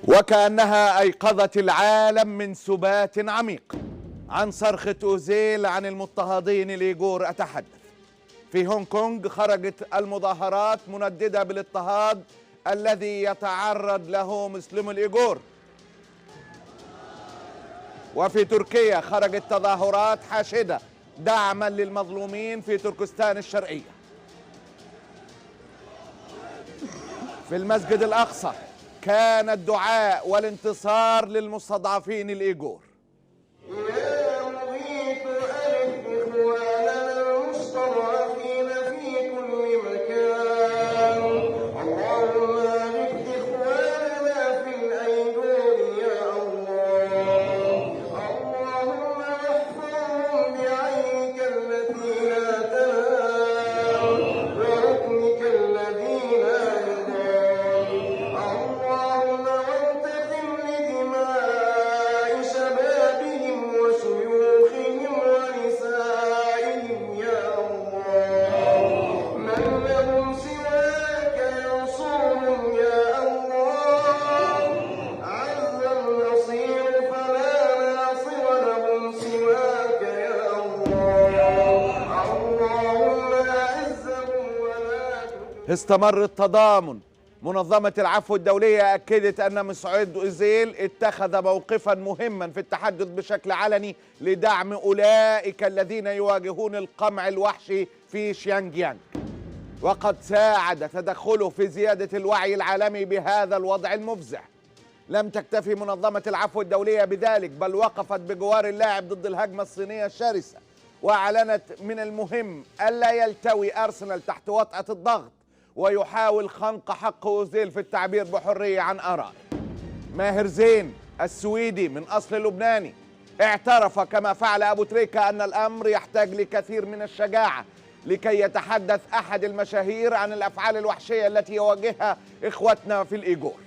وكأنها أيقظت العالم من سبات عميق عن صرخة أوزيل عن المضطهدين الإيغور. أتحدث في هونغ كونغ خرجت المظاهرات منددة بالاضطهاد الذي يتعرض له مسلم الإيغور. وفي تركيا خرجت تظاهرات حاشدة دعما للمظلومين في تركستان الشرقية. في المسجد الأقصى كان الدعاء والانتصار للمستضعفين الإيغور. استمر التضامن. منظمة العفو الدولية أكدت أن مسعود أوزيل اتخذ موقفا مهما في التحدث بشكل علني لدعم أولئك الذين يواجهون القمع الوحشي في شيانجيانغ، وقد ساعد تدخله في زيادة الوعي العالمي بهذا الوضع المفزع. لم تكتفي منظمة العفو الدولية بذلك، بل وقفت بجوار اللاعب ضد الهجمة الصينية الشرسة، وأعلنت من المهم ألا يلتوي أرسنال تحت وطأة الضغط ويحاول خنق حق أوزيل في التعبير بحرية عن آرائه. ماهر زين السويدي من أصل لبناني اعترف كما فعل أبو تريكة أن الأمر يحتاج لكثير من الشجاعة لكي يتحدث أحد المشاهير عن الأفعال الوحشية التي يواجهها إخوتنا في الإيغور.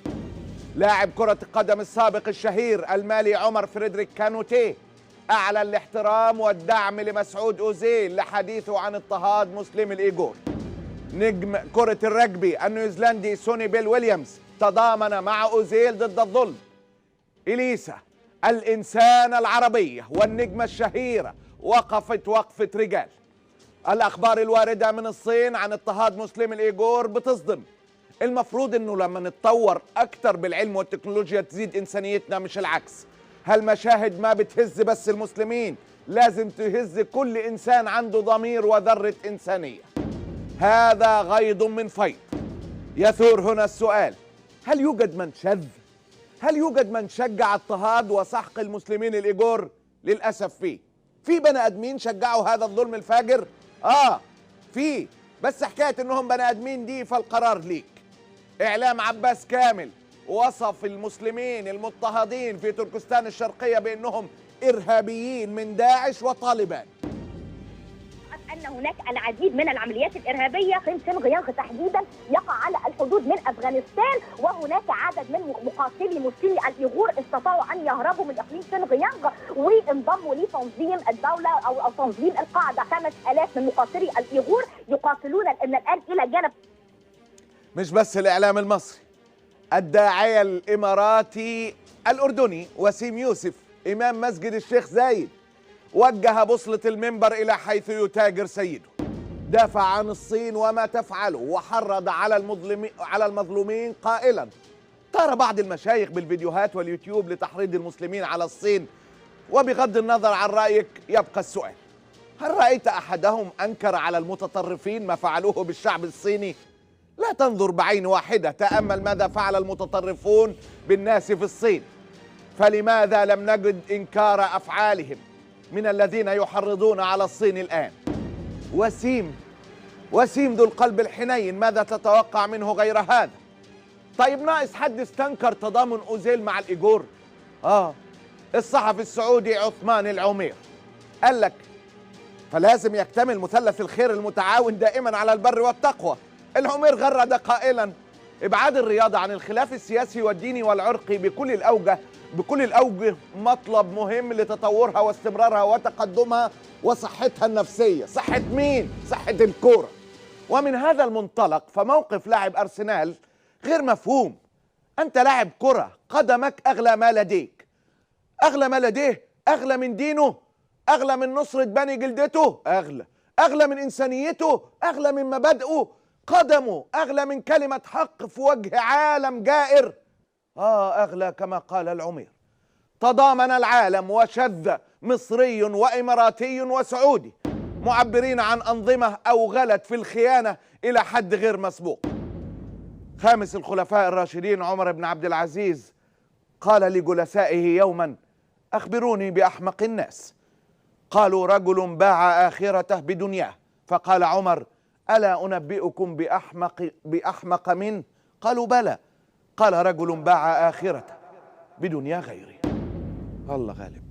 لاعب كرة القدم السابق الشهير المالي عمر فريدريك كانوتيه أعلن الاحترام والدعم لمسعود أوزيل لحديثه عن اضطهاد مسلم الإيغور. نجم كرة الرجبي النيوزيلندي سوني بيل ويليامز تضامن مع أوزيل ضد الظلم. إليسا الإنسانة العربية والنجمة الشهيرة وقفت وقفة رجال. الأخبار الواردة من الصين عن اضطهاد مسلم الإيغور بتصدم. المفروض أنه لما نتطور أكتر بالعلم والتكنولوجيا تزيد إنسانيتنا مش العكس. هالمشاهد ما بتهز بس المسلمين، لازم تهز كل إنسان عنده ضمير وذرة إنسانية. هذا غيض من فيض. يثور هنا السؤال: هل يوجد من شذ؟ هل يوجد من شجع اضطهاد وسحق المسلمين الإيغور؟ للأسف في بني آدمين شجعوا هذا الظلم الفاجر؟ في، بس حكاية انهم بني آدمين دي فالقرار ليك. إعلام عباس كامل وصف المسلمين المضطهدين في تركستان الشرقية بأنهم إرهابيين من داعش وطالبان. أن هناك العديد من العمليات الإرهابية في شينجيانغ تحديدا يقع على الحدود من أفغانستان، وهناك عدد من مقاتلي مسلمي الإيغور استطاعوا أن يهربوا من إقليم شينجيانغ وانضموا لتنظيم الدولة أو تنظيم القاعدة. 5000 من مقاتلي الإيغور يقاتلون من الآن إلى جانب. مش بس الإعلام المصري، الداعية الإماراتي الأردني وسيم يوسف إمام مسجد الشيخ زايد وجه بوصلة المنبر إلى حيث يتاجر سيده. دافع عن الصين وما تفعله وحرض على المظلومين قائلا: طار بعض المشايخ بالفيديوهات واليوتيوب لتحريض المسلمين على الصين، وبغض النظر عن رأيك يبقى السؤال: هل رأيت أحدهم أنكر على المتطرفين ما فعلوه بالشعب الصيني؟ لا تنظر بعين واحدة، تأمل ماذا فعل المتطرفون بالناس في الصين. فلماذا لم نجد إنكار أفعالهم من الذين يحرضون على الصين الآن؟ وسيم ذو القلب الحنين، ماذا تتوقع منه غير هذا؟ طيب ناقص حد استنكر تضامن أوزيل مع الإيغور؟ الصحفي السعودي عثمان العمير قال لك: فلازم يكتمل مثلث الخير المتعاون دائما على البر والتقوى. العمير غرد قائلا: ابعاد الرياضة عن الخلاف السياسي والديني والعرقي بكل الأوجه مطلب مهم لتطورها واستمرارها وتقدمها وصحتها النفسية. صحة مين؟ صحة الكورة. ومن هذا المنطلق فموقف لاعب أرسنال غير مفهوم. أنت لاعب كرة، قدمك أغلى ما لديك، أغلى ما لديه، أغلى من دينه، أغلى من نصرة بني جلدته، أغلى من إنسانيته، أغلى من مبادئه، قدمه أغلى من كلمة حق في وجه عالم جائر. أغلى كما قال العمير. تضامن العالم وشذ مصري وإماراتي وسعودي معبرين عن أنظمة أوغلت في الخيانة إلى حد غير مسبوق. خامس الخلفاء الراشدين عمر بن عبد العزيز قال لجلسائه يوما: أخبروني بأحمق الناس. قالوا: رجل باع آخرته بدنياه. فقال عمر: ألا أنبئكم بأحمق منه؟ قالوا: بلى. قال: رجل باع آخرته بدنيا غيره. الله غالب.